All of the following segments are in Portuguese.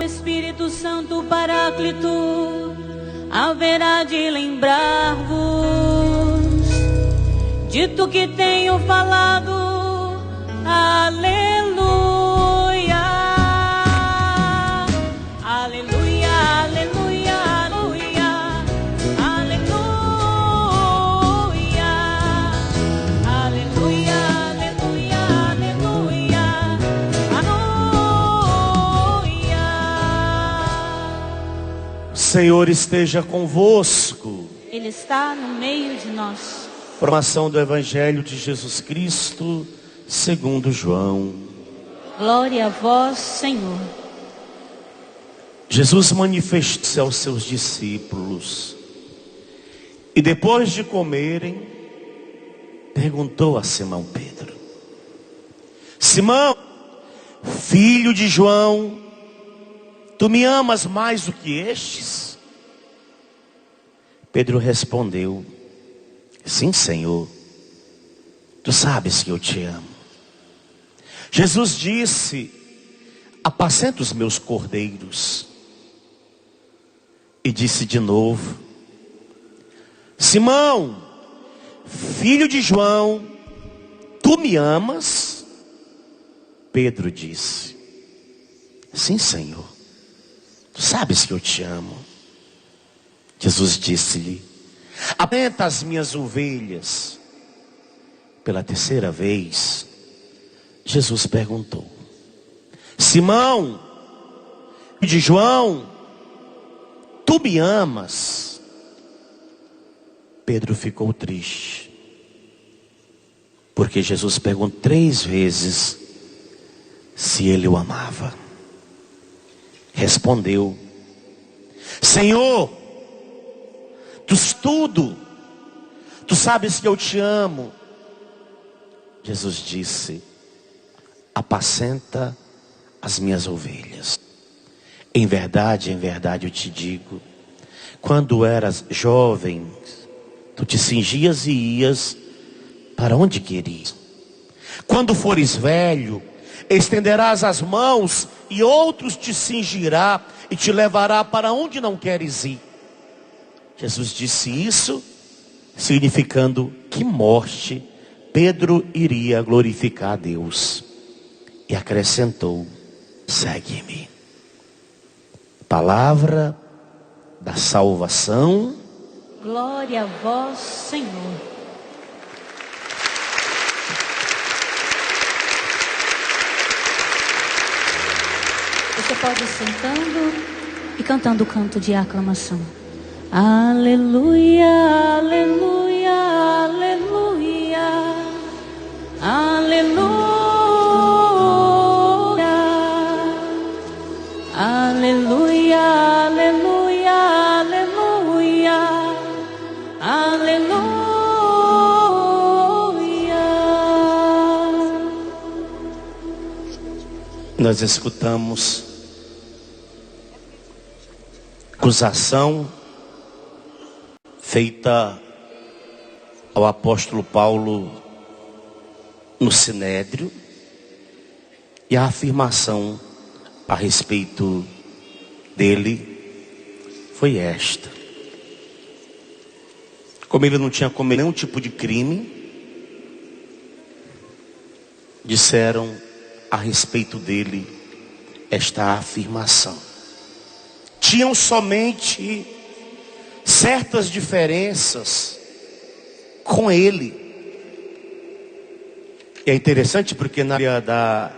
Espírito Santo Paráclito haverá de lembrar-vos dito que tenho falado. Aleluia, aleluia, aleluia, aleluia, aleluia, aleluia, aleluia, aleluia, aleluia. O Senhor esteja convosco. Ele está no meio de nós. Proclamação do Evangelho de Jesus Cristo segundo João. Glória a vós, Senhor. Jesus manifestou-se aos seus discípulos e depois de comerem, perguntou a Simão Pedro: Simão, filho de João, tu me amas mais do que estes? Pedro respondeu: Sim, Senhor, tu sabes que eu te amo. Jesus disse: apacenta os meus cordeiros. E disse de novo: Simão, filho de João, tu me amas? Pedro disse: Sim, Senhor, tu sabes que eu te amo. Jesus disse-lhe: apacenta as minhas ovelhas. Pela terceira vez, Jesus perguntou: Simão, de João, tu me amas? Pedro ficou triste, porque Jesus perguntou 3 vezes se ele o amava. Respondeu: Senhor, tu sabes que eu te amo. Jesus disse: apacenta as minhas ovelhas. Em verdade eu te digo, quando eras jovem, tu te cingias e ias para onde querias. Quando fores velho, estenderás as mãos e outros te cingirá e te levará para onde não queres ir. Jesus disse isso, significando que morte Pedro iria glorificar a Deus. E acrescentou: segue-me. Palavra da salvação. Glória a vós, Senhor. Você pode ir sentando e cantando o canto de aclamação. Aleluia, aleluia, aleluia, aleluia, aleluia, aleluia, aleluia, aleluia. Nós escutamos acusação feita ao apóstolo Paulo no Sinédrio, e a afirmação a respeito dele foi esta: como ele não tinha cometido nenhum tipo de crime, disseram a respeito dele esta afirmação. Tinham somente certas diferenças com ele. E é interessante porque na área da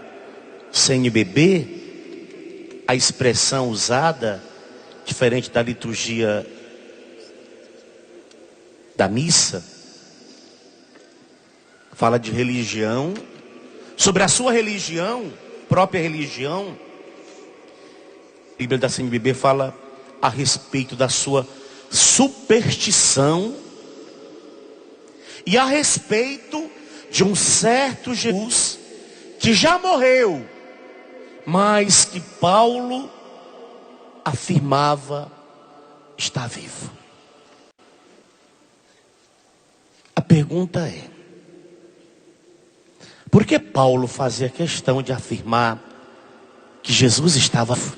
CNBB, a expressão usada, diferente da liturgia da missa, fala de religião, sobre a sua religião, própria religião. A Bíblia da CNBB fala a respeito da sua superstição e a respeito de um certo Jesus que já morreu, mas que Paulo afirmava está vivo. A pergunta é: por que Paulo fazia questão de afirmar que Jesus estava vivo?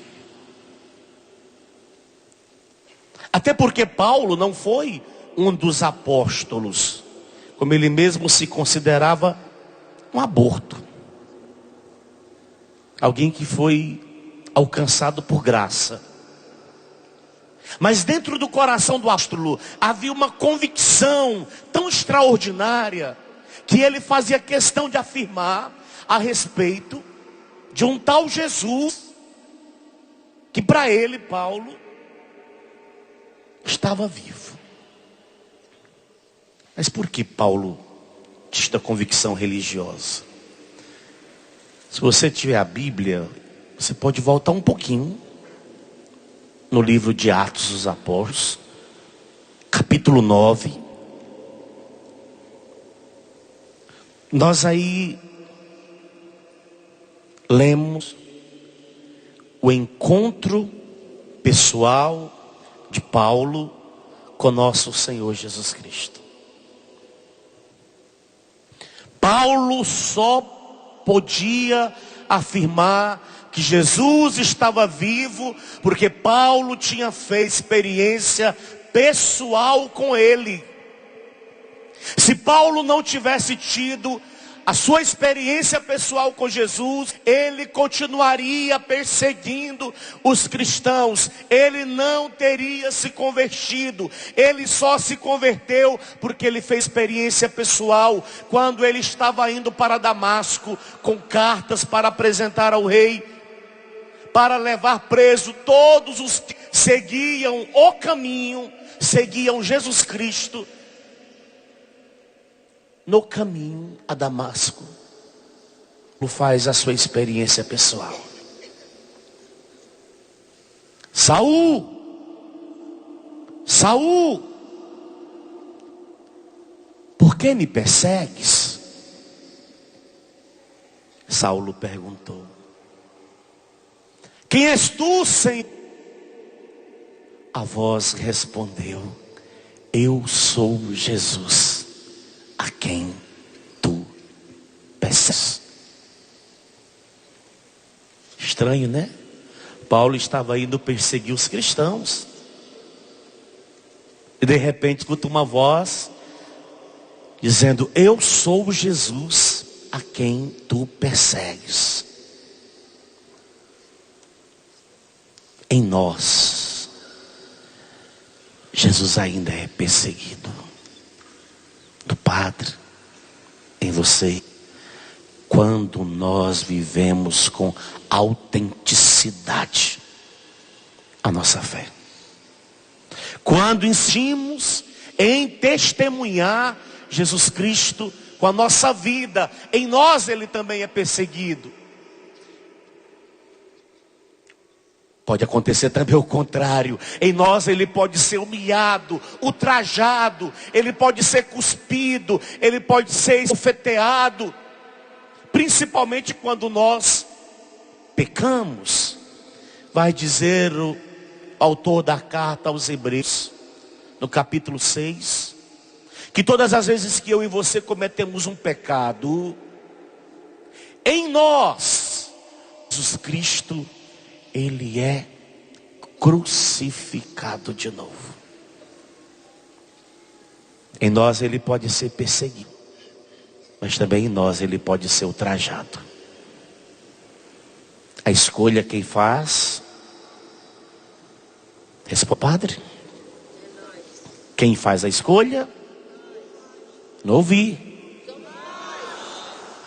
Até porque Paulo não foi um dos apóstolos, como ele mesmo se considerava, um aborto. Alguém que foi alcançado por graça. Mas dentro do coração do apóstolo havia uma convicção tão extraordinária, que ele fazia questão de afirmar a respeito de um tal Jesus, que para ele, Paulo, estava vivo. Mas por que Paulo tinha esta convicção religiosa? Se você tiver a Bíblia, você pode voltar um pouquinho no livro de Atos dos Apóstolos, capítulo 9. Nós aí lemos o encontro pessoal de Paulo com nosso Senhor Jesus Cristo. Paulo só podia afirmar que Jesus estava vivo porque Paulo tinha feito experiência pessoal com ele. Se Paulo não tivesse tido a sua experiência pessoal com Jesus, ele continuaria perseguindo os cristãos. Ele não teria se convertido. Ele só se converteu porque ele fez experiência pessoal quando ele estava indo para Damasco com cartas para apresentar ao rei, para levar preso todos os que seguiam o caminho, seguiam Jesus Cristo. No caminho a Damasco, faz a sua experiência pessoal. Saul, por que me persegues? Saulo perguntou. Quem és tu, Senhor? A voz respondeu: eu sou Jesus, a quem tu persegues. Estranho, né? Paulo estava indo perseguir os cristãos, e de repente escuta uma voz dizendo: eu sou Jesus, a quem tu persegues. Em nós, Jesus ainda é perseguido do Padre, em você, quando nós vivemos com autenticidade a nossa fé. Quando insistimos em testemunhar Jesus Cristo com a nossa vida, em nós ele também é perseguido. Pode acontecer também o contrário. Em nós ele pode ser humilhado, ultrajado, ele pode ser cuspido, ele pode ser esbofeteado. Principalmente quando nós pecamos. Vai dizer o autor da carta aos Hebreus, no capítulo 6, que todas as vezes que eu e você cometemos um pecado, em nós, Jesus Cristo, ele é crucificado de novo. Em nós ele pode ser perseguido, mas também em nós ele pode ser ultrajado. A escolha quem faz? Responde, Padre. Quem faz a escolha? Não ouvi.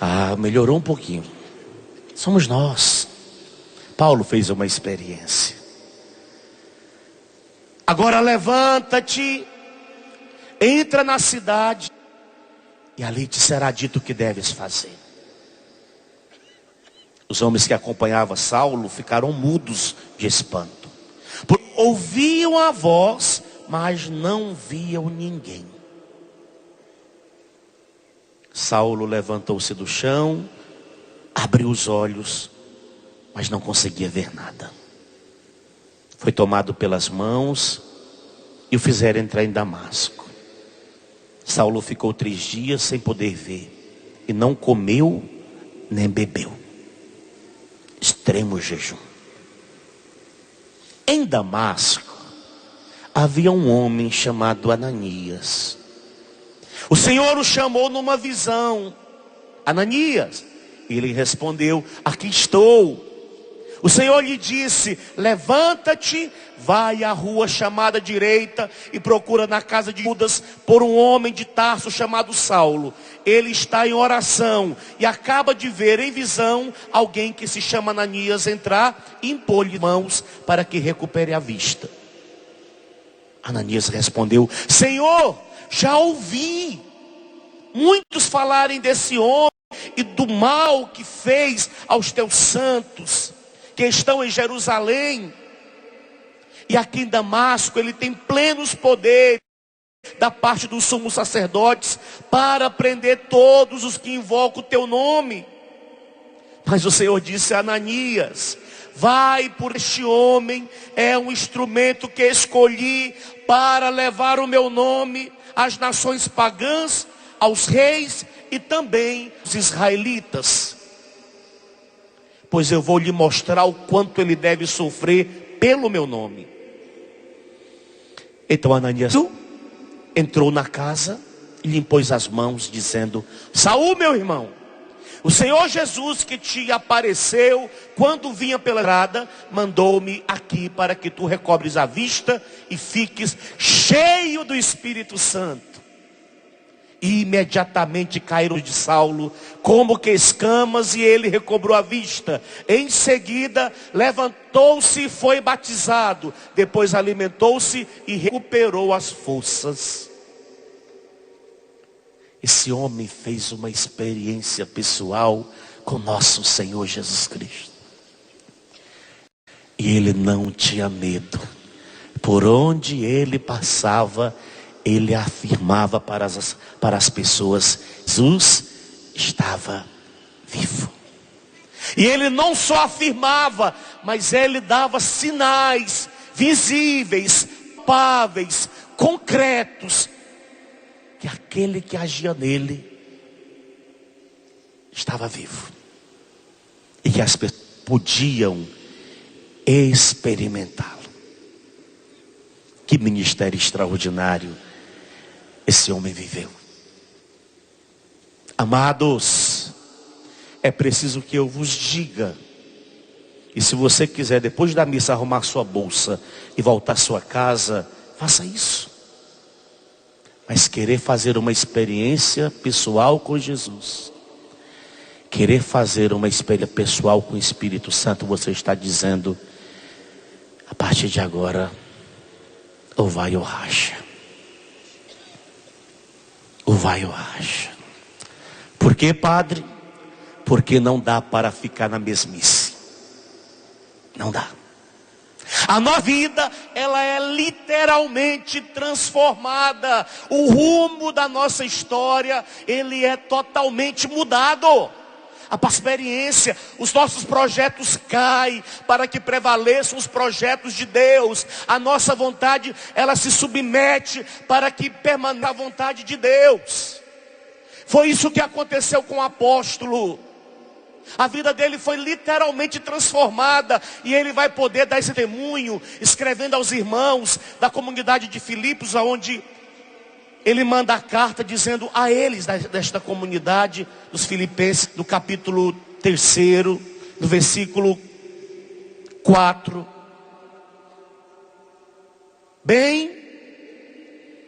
Ah, melhorou um pouquinho. Somos nós. Paulo fez uma experiência. Agora levanta-te, entra na cidade, e ali te será dito o que deves fazer. Os homens que acompanhavam Saulo ficaram mudos de espanto. Ouviam a voz, mas não viam ninguém. Saulo levantou-se do chão, abriu os olhos, mas não conseguia ver nada. Foi tomado pelas mãos e o fizeram entrar em Damasco. Saulo ficou 3 dias sem poder ver, e não comeu nem bebeu. Extremo jejum. Em Damasco havia um homem chamado Ananias. O Senhor o chamou numa visão: Ananias. Ele respondeu: aqui estou. O Senhor lhe disse: levanta-te, vai à rua chamada direita e procura na casa de Judas por um homem de Tarso chamado Saulo. Ele está em oração e acaba de ver em visão alguém que se chama Ananias entrar e impor-lhe mãos para que recupere a vista. Ananias respondeu: Senhor, já ouvi muitos falarem desse homem e do mal que fez aos teus santos que estão em Jerusalém. E aqui em Damasco ele tem plenos poderes da parte dos sumos sacerdotes para prender todos os que invocam o teu nome. Mas o Senhor disse a Ananias: vai, por este homem é um instrumento que escolhi para levar o meu nome às nações pagãs, aos reis e também aos israelitas. Pois eu vou lhe mostrar o quanto ele deve sofrer pelo meu nome. Então Ananias entrou na casa e lhe impôs as mãos, dizendo: Saul, meu irmão, o Senhor Jesus que te apareceu quando vinha pela estrada, mandou-me aqui para que tu recobres a vista e fiques cheio do Espírito Santo. E imediatamente caíram de Saulo como que escamas, e ele recobrou a vista. Em seguida levantou-se e foi batizado. Depois alimentou-se e recuperou as forças. Esse homem fez uma experiência pessoal com nosso Senhor Jesus Cristo. E ele não tinha medo. Por onde ele passava, ele afirmava para as pessoas: Jesus estava vivo. E ele não só afirmava, mas ele dava sinais visíveis, palpáveis, concretos, que aquele que agia nele estava vivo. E que as pessoas podiam experimentá-lo. Que ministério extraordinário esse homem viveu. Amados, é preciso que eu vos diga, e se você quiser depois da missa arrumar sua bolsa e voltar à sua casa, faça isso. Mas querer fazer uma experiência pessoal com Jesus, querer fazer uma experiência pessoal com o Espírito Santo, você está dizendo: a partir de agora, ou vai ou racha. Ou vai ou racha. Por quê, padre? Porque não dá para ficar na mesmice. Não dá. A nossa vida, ela é literalmente transformada. O rumo da nossa história, ele é totalmente mudado. A experiência, os nossos projetos caem para que prevaleçam os projetos de Deus. A nossa vontade, ela se submete para que permaneça a vontade de Deus. Foi isso que aconteceu com o apóstolo. A vida dele foi literalmente transformada, e ele vai poder dar esse testemunho escrevendo aos irmãos da comunidade de Filipos, aonde ele manda a carta dizendo a eles desta comunidade dos filipenses, do capítulo 3, no versículo 4. Bem,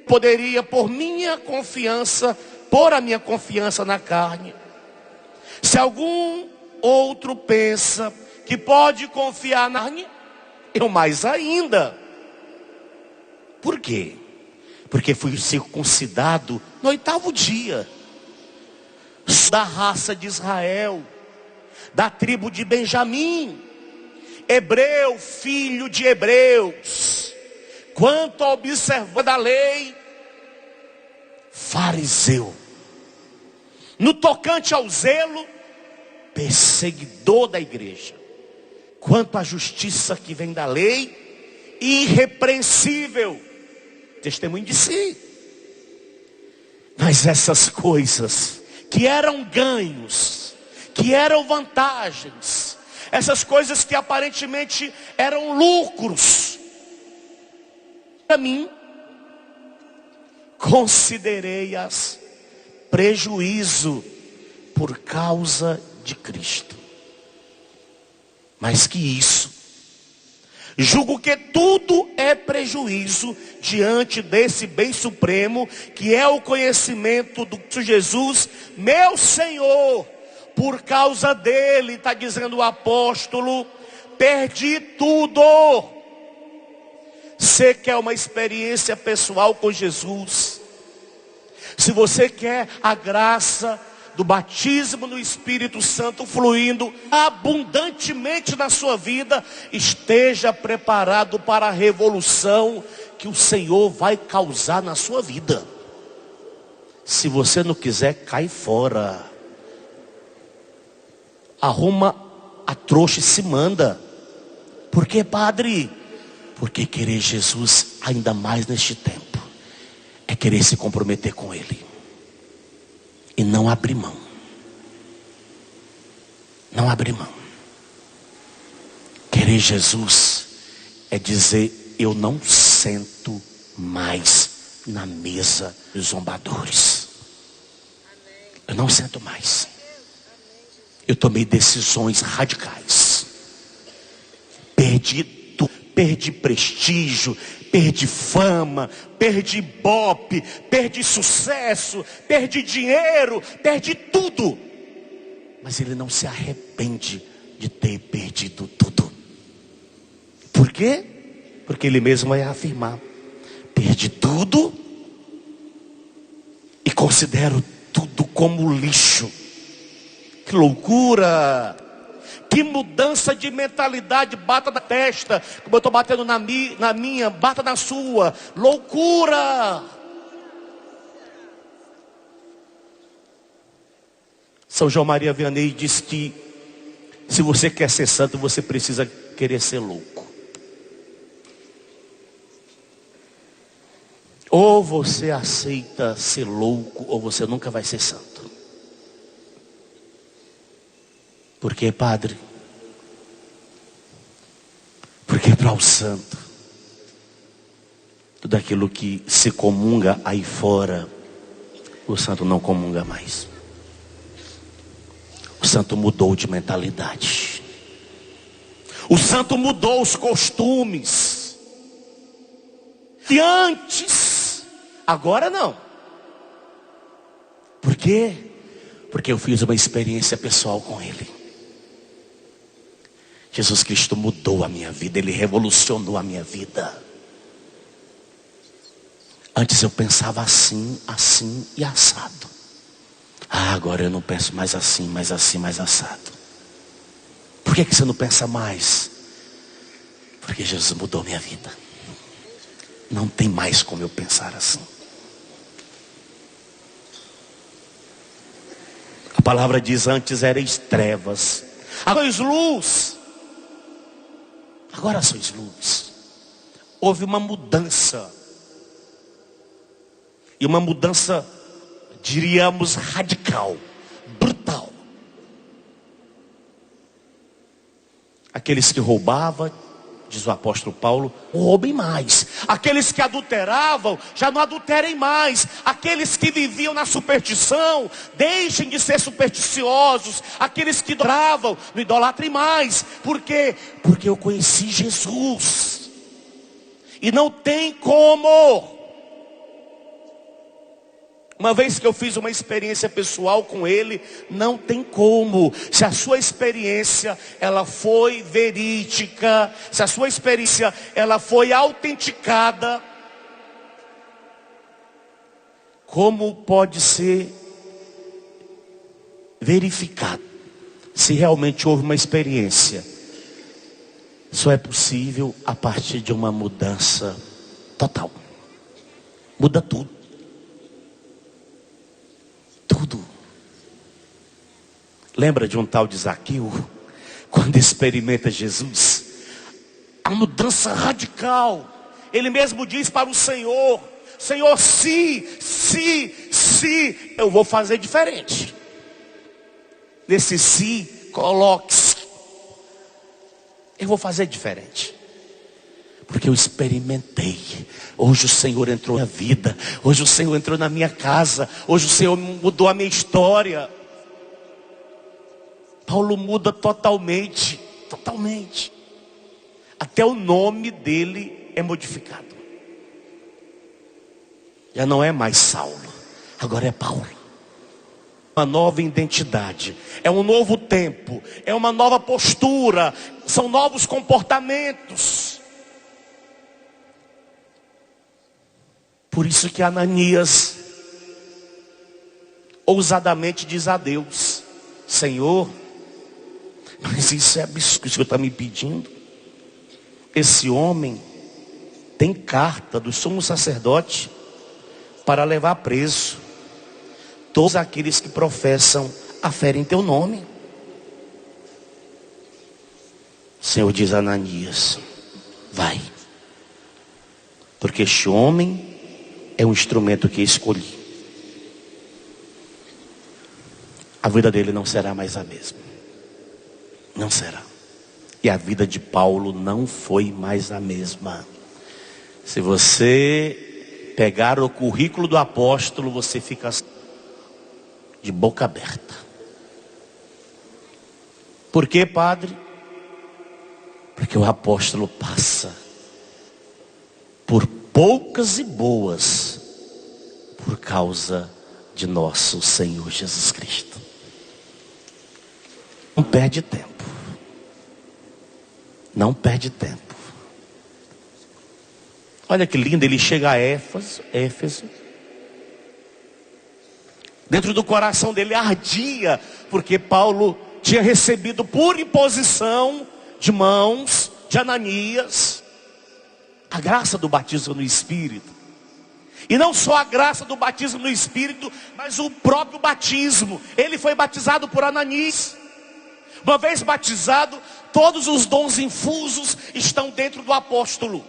poderia pôr a minha confiança na carne. Se algum outro pensa que pode confiar na carne, eu mais ainda. Por quê? Porque fui circuncidado no 8º dia, da raça de Israel, da tribo de Benjamim, hebreu, filho de hebreus. Quanto a observar da lei, fariseu. No tocante ao zelo, perseguidor da igreja. Quanto à justiça que vem da lei, irrepreensível. Testemunho de si. Mas essas coisas que eram ganhos, que eram vantagens, essas coisas que aparentemente eram lucros, a mim, considerei-as prejuízo por causa de Cristo. Mais que isso, julgo que tudo é prejuízo diante desse bem supremo, que é o conhecimento do Jesus, meu Senhor. Por causa dele, está dizendo o apóstolo, perdi tudo. Você quer uma experiência pessoal com Jesus? Se você quer a graça do batismo no Espírito Santo fluindo abundantemente na sua vida, esteja preparado para a revolução que o Senhor vai causar na sua vida. Se você não quiser, cai fora. Arruma a trouxa e se manda. Por que, padre? Porque querer Jesus ainda mais neste tempo é querer se comprometer com Ele e não abrir mão. Não abrir mão. Querer Jesus é dizer: eu não sento mais na mesa dos zombadores. Eu não sento mais. Eu tomei decisões radicais. Perdi prestígio, perdi fama, perdi ibope, perdi sucesso, perdi dinheiro, perdi tudo. Mas ele não se arrepende de ter perdido tudo. Por quê? Porque ele mesmo vai afirmar: perdi tudo e considero tudo como lixo. Que loucura! Que mudança de mentalidade. Bata na testa, como eu estou batendo na minha, bata na sua. Loucura! São João Maria Vianney diz que se você quer ser santo, você precisa querer ser louco. Ou você aceita ser louco, ou você nunca vai ser santo. Por quê, padre? Porque para o santo, tudo aquilo que se comunga aí fora, o santo não comunga mais. O santo mudou de mentalidade. O santo mudou os costumes. E antes, agora não. Por quê? Porque eu fiz uma experiência pessoal com Ele. Jesus Cristo mudou a minha vida, Ele revolucionou a minha vida. Antes eu pensava assim, assim e assado. Agora eu não penso mais assim, mais assim, mais assado. Por que você não pensa mais? Porque Jesus mudou minha vida. Não tem mais como eu pensar assim. A palavra diz: antes erais trevas, agora sois luz. Agora sois luz. Houve uma mudança. E uma mudança, diríamos, radical, brutal. Aqueles que roubavam, diz o apóstolo Paulo, roubem mais. Aqueles que adulteravam, já não adulterem mais. Aqueles que viviam na superstição, deixem de ser supersticiosos. Aqueles que idolatravam, não idolatrem mais. Por quê? Porque eu conheci Jesus. E não tem como. Uma vez que eu fiz uma experiência pessoal com Ele, não tem como. Se a sua experiência ela foi verídica, se a sua experiência ela foi autenticada, como pode ser verificado se realmente houve uma experiência? Só é possível a partir de uma mudança total. Muda tudo. Tudo. Lembra de um tal de Zaqueu? Quando experimenta Jesus, a mudança radical. Ele mesmo diz para o Senhor: Senhor, se eu vou fazer diferente. Nesse se, coloque-se. Eu vou fazer diferente. Porque eu experimentei. Hoje o Senhor entrou na minha vida. Hoje o Senhor entrou na minha casa. Hoje o Senhor mudou a minha história. Paulo muda totalmente. Totalmente. Até o nome dele é modificado. Já não é mais Saulo. Agora é Paulo. Uma nova identidade. É um novo tempo. É uma nova postura. São novos comportamentos. Por isso que Ananias ousadamente diz a Deus: Senhor, mas isso é absurdo que o Senhor está me pedindo. Esse homem tem carta do sumo sacerdote para levar preso todos aqueles que professam a fé em teu nome. O Senhor diz a Ananias: vai, porque este homem é um instrumento que escolhi. A vida dele não será mais a mesma. Não será. E a vida de Paulo não foi mais a mesma. Se você pegar o currículo do apóstolo, você fica de boca aberta. Por quê, padre? Porque o apóstolo passa por poucas e boas por causa de nosso Senhor Jesus Cristo. Não perde tempo. Não perde tempo. Olha que lindo, ele chega a Éfeso. Dentro do coração dele ardia, porque Paulo tinha recebido por imposição de mãos de Ananias a graça do batismo no Espírito. E não só a graça do batismo no Espírito, mas o próprio batismo. Ele foi batizado por Ananias. Uma vez batizado, todos os dons infusos estão dentro do apóstolo.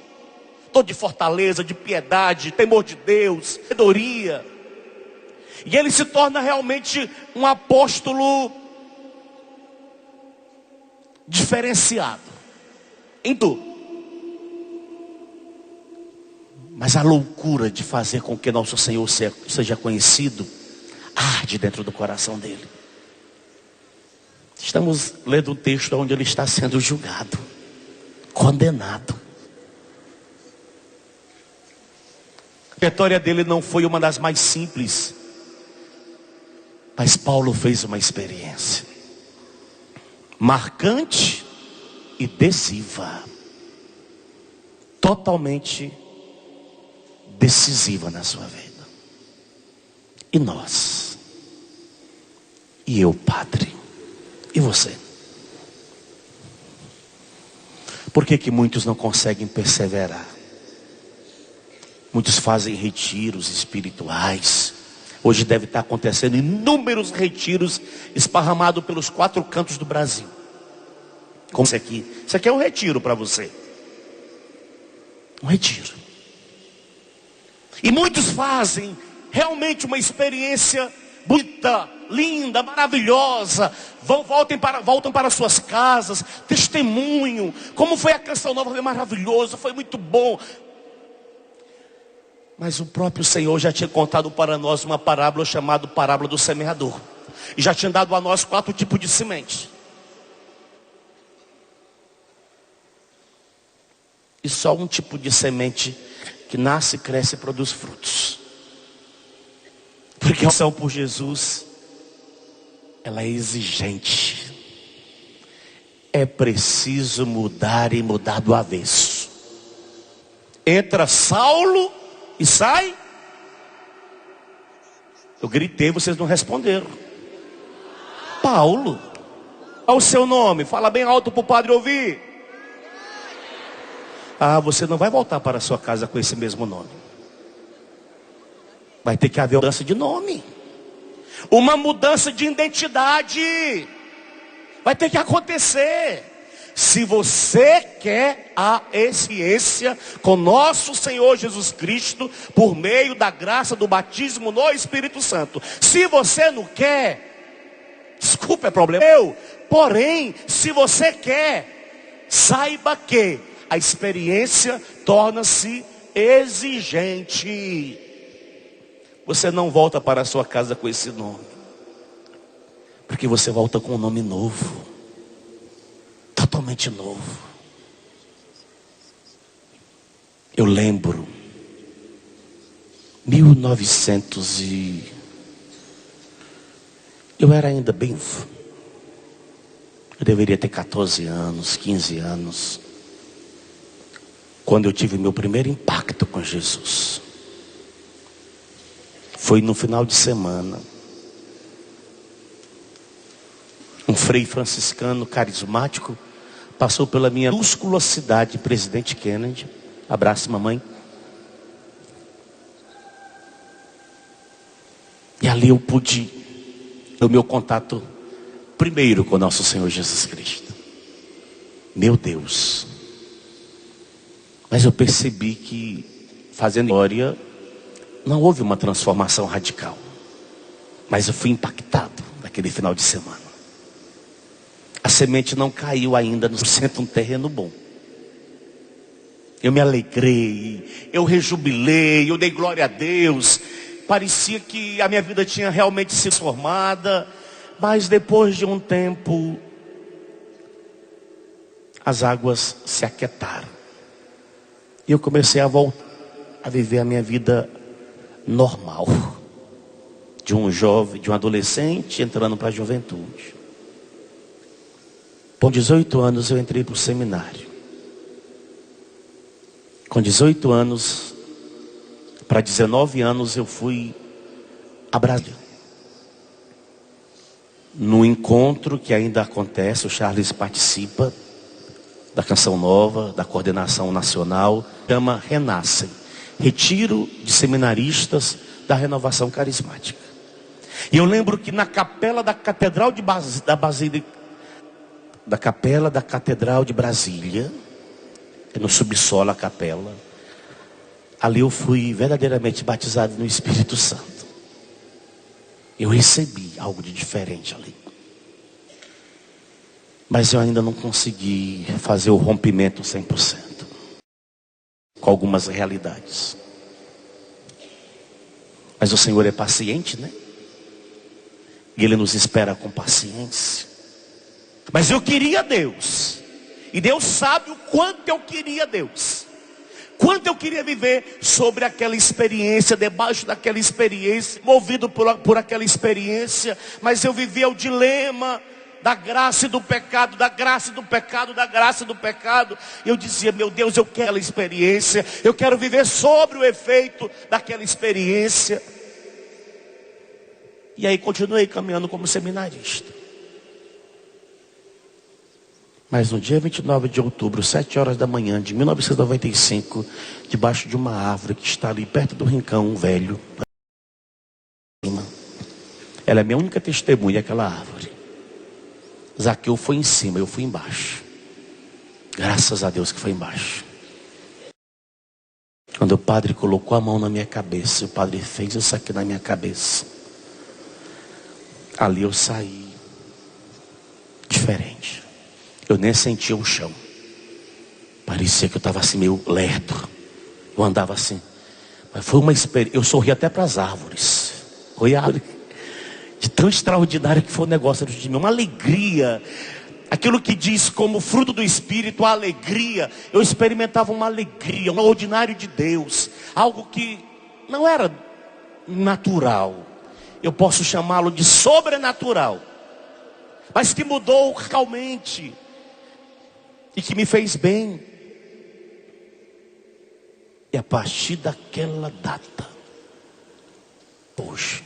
Dom de fortaleza, de piedade, temor de Deus, sabedoria. E ele se torna realmente um apóstolo diferenciado em tudo. Mas a loucura de fazer com que nosso Senhor seja conhecido arde dentro do coração dele. Estamos lendo um texto onde ele está sendo julgado, condenado. A trajetória dele não foi uma das mais simples, mas Paulo fez uma experiência marcante e decisiva, totalmente decisiva na sua vida. E nós? E eu, padre? E você? Por que muitos não conseguem perseverar? Muitos fazem retiros espirituais. Hoje deve estar acontecendo inúmeros retiros esparramados pelos 4 cantos do Brasil. Como esse aqui. Isso aqui é um retiro para você. Um retiro. E muitos fazem realmente uma experiência bonita, linda, maravilhosa. Voltam para suas casas, testemunho. Como foi a canção nova, foi maravilhoso, foi muito bom. Mas o próprio Senhor já tinha contado para nós uma parábola chamada parábola do semeador. E já tinha dado a nós 4 tipos de semente. E só um tipo de semente que nasce, cresce e produz frutos. Porque a ação por Jesus, ela é exigente. É preciso mudar e mudar do avesso. Entra Saulo e sai. Eu gritei, vocês não responderam. Paulo. Qual o seu nome? Fala bem alto para o padre ouvir. Ah, você não vai voltar para a sua casa com esse mesmo nome. Vai ter que haver mudança de nome. Uma mudança de identidade. Vai ter que acontecer. Se você quer a experiência com nosso Senhor Jesus Cristo, por meio da graça do batismo no Espírito Santo. Se você não quer, desculpa, é problema meu. Porém, se você quer, saiba que a experiência torna-se exigente. Você não volta para a sua casa com esse nome, porque você volta com um nome novo, totalmente novo. Eu lembro 1900 e eu era ainda bem, eu deveria ter 14 anos, 15 anos, quando eu tive meu primeiro impacto com Jesus. Foi no final de semana. Um frei franciscano carismático passou pela minha minúscula cidade, Presidente Kennedy. Abraço, mamãe. E ali eu pude o meu contato primeiro com nosso Senhor Jesus Cristo. Meu Deus. Mas eu percebi que fazendo história não houve uma transformação radical. Mas eu fui impactado naquele final de semana. A semente não caiu ainda no centro, um terreno bom. Eu me alegrei, eu rejubilei, eu dei glória a Deus. Parecia que a minha vida tinha realmente sido transformada. Mas depois de um tempo, as águas se aquietaram. E eu comecei a voltar a viver a minha vida normal. De um jovem, de um adolescente entrando para a juventude. Com 18 anos eu entrei para o seminário. Com 18 anos, para 19 anos eu fui a Brasília. No encontro que ainda acontece, o Charles participa da Canção Nova, da coordenação nacional, chama Renascem, Retiro de Seminaristas da Renovação Carismática. E eu lembro que na capela da Catedral da Capela da Catedral de Brasília, no subsolo a capela, ali eu fui verdadeiramente batizado no Espírito Santo. Eu recebi algo de diferente ali. Mas eu ainda não consegui fazer o rompimento 100%. Com algumas realidades. Mas o Senhor é paciente, né? E Ele nos espera com paciência. Mas eu queria Deus. E Deus sabe o quanto eu queria Deus. Quanto eu queria viver sobre aquela experiência, debaixo daquela experiência, movido por aquela experiência. Mas eu vivia o dilema da graça e do pecado, da graça e do pecado, da graça e do pecado. Eu dizia, meu Deus, eu quero aquela experiência. Eu quero viver sobre o efeito daquela experiência. E aí continuei caminhando como seminarista. Mas no dia 29 de outubro, 7 horas da manhã de 1995, debaixo de uma árvore que está ali perto do rincão velho, ela é minha única testemunha, aquela árvore. Zaqueu foi em cima, eu fui embaixo. Graças a Deus que foi embaixo. Quando o padre colocou a mão na minha cabeça, o padre fez isso aqui na minha cabeça. Ali eu saí diferente. Eu nem sentia o chão. Parecia que eu estava assim meio lerdo. Eu andava assim. Mas foi uma experiência. Eu sorri até para as árvores. Foi a árvore. De tão extraordinário que foi o negócio de mim. Uma alegria. Aquilo que diz como fruto do Espírito, a alegria. Eu experimentava uma alegria, um ordinário de Deus. Algo que não era natural. Eu posso chamá-lo de sobrenatural. Mas que mudou radicalmente. E que me fez bem. E a partir daquela data, hoje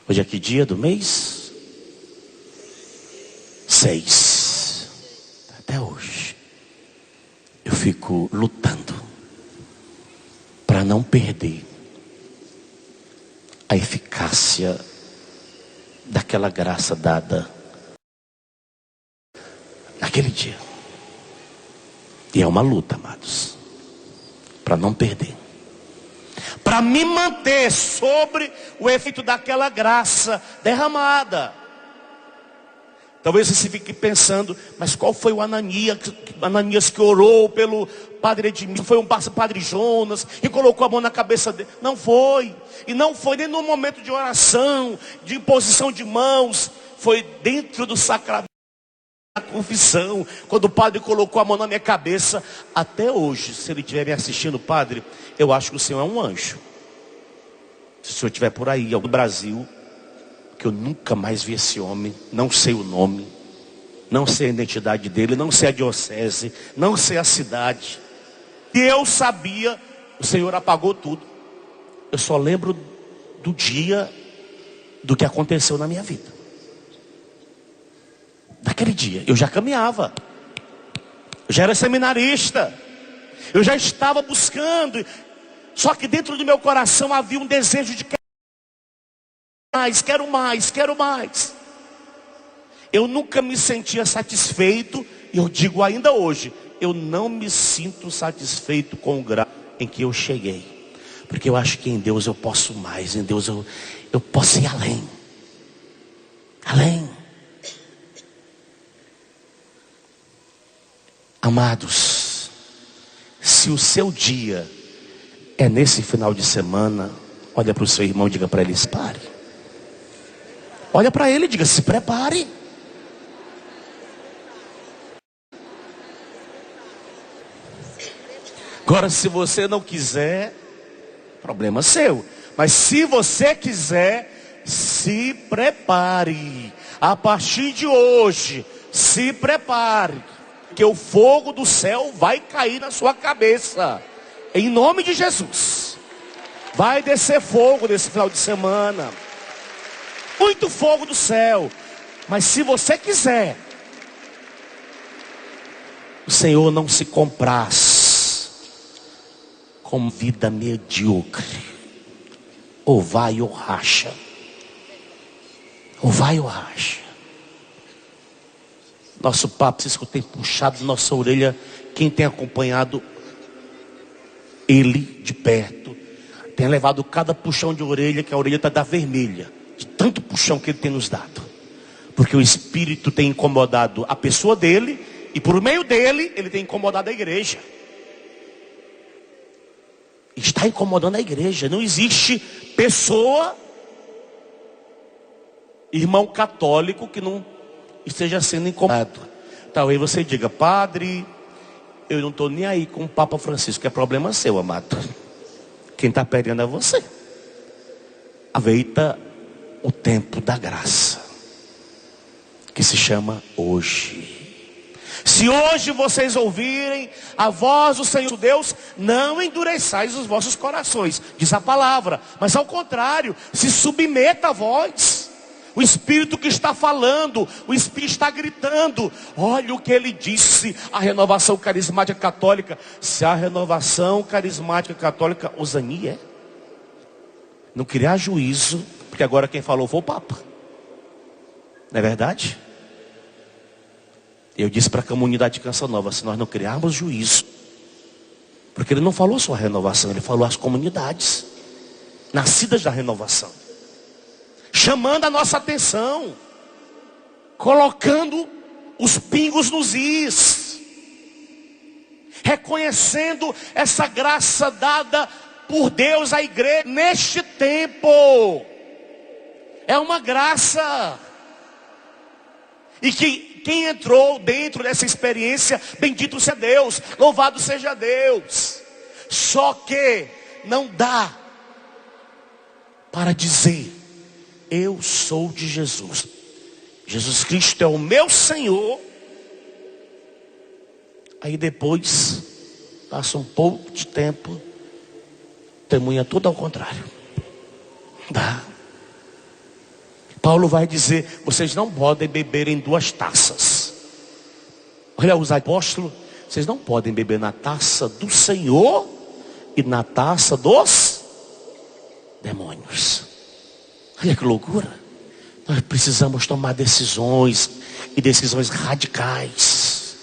é que dia do mês? 6. Até hoje eu fico lutando para não perder a eficácia daquela graça dada naquele dia. E é uma luta, amados, para não perder, para me manter sobre o efeito daquela graça derramada, Talvez você fique pensando, mas qual foi o Ananias que orou pelo padre Edmilson? Foi um padre Jonas que colocou a mão na cabeça dele? Não foi. E não foi nem no momento de oração, de imposição de mãos. Foi dentro do sacramento da confissão, quando o padre colocou a mão na minha cabeça. Até hoje, se ele estiver me assistindo, padre, eu acho que o senhor é um anjo. Se o senhor estiver por aí, no Brasil, que eu nunca mais vi esse homem, não sei o nome, não sei a identidade dele, não sei a diocese, não sei a cidade. E eu sabia, o Senhor apagou tudo. Eu só lembro do dia, do que aconteceu na minha vida. Naquele dia, eu já caminhava, eu já era seminarista, eu já estava buscando, só que dentro do meu coração havia um desejo de quero mais. Eu nunca me sentia satisfeito, e eu digo ainda hoje, eu não me sinto satisfeito com o grau em que eu cheguei. Porque eu acho que em Deus eu posso mais, em Deus eu posso ir além. Além. Amados, se o seu dia é nesse final de semana, olha para o seu irmão e diga para ele, pare. Olha para ele e diga, se prepare. Agora, se você não quiser, problema seu. Mas se você quiser, se prepare. A partir de hoje, se prepare. Que o fogo do céu vai cair na sua cabeça. Em nome de Jesus. Vai descer fogo nesse final de semana. Muito fogo do céu. Mas se você quiser, o Senhor não se compraz com vida medíocre. Ou vai ou racha. Ou vai ou racha. Nosso Papa Francisco tem puxado nossa orelha. Quem tem acompanhado ele de perto tem levado cada puxão de orelha, que a orelha está da vermelha, de tanto puxão que ele tem nos dado. Porque o Espírito tem incomodado a pessoa dele, e por meio dele, ele tem incomodado a igreja. Está incomodando a igreja. Não existe pessoa, irmão católico, que não esteja sendo incomodado. Talvez você diga, padre, eu não estou nem aí com o Papa Francisco, que é problema seu, amado. Quem está perdendo é você. Aproveita o tempo da graça, que se chama hoje. Se hoje vocês ouvirem a voz do Senhor Deus, não endureçais os vossos corações, diz a palavra, mas ao contrário, se submeta a voz. O Espírito que está falando, o Espírito está gritando. Olha o que ele disse, a renovação carismática católica. Se a renovação carismática católica ousadia, não criar juízo, porque agora quem falou foi o Papa. Não é verdade? Eu disse para a comunidade de Canção Nova, se nós não criarmos juízo, porque ele não falou só a renovação, ele falou as comunidades nascidas da renovação, chamando a nossa atenção, colocando os pingos nos is, reconhecendo essa graça dada por Deus à igreja neste tempo. É uma graça, e que quem entrou dentro dessa experiência, bendito seja Deus, louvado seja Deus. Só que não dá para dizer, eu sou de Jesus, Jesus Cristo é o meu Senhor, aí depois passa um pouco de tempo, testemunha tudo ao contrário. Dá. Paulo vai dizer, vocês não podem beber em duas taças. Olha os apóstolos, vocês não podem beber na taça do Senhor e na taça dos demônios. Olha que loucura. Nós precisamos tomar decisões, e decisões radicais.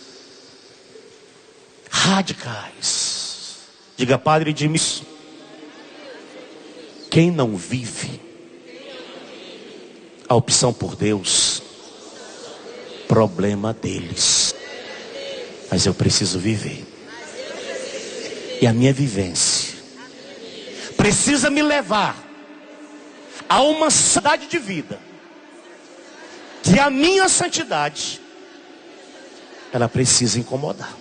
Radicais. Diga, Padre Edmilson, quem não vive a opção por Deus problema deles. Mas eu preciso viver. E a minha vivência precisa me levar a uma santidade de vida. Que a minha santidade, ela precisa incomodar.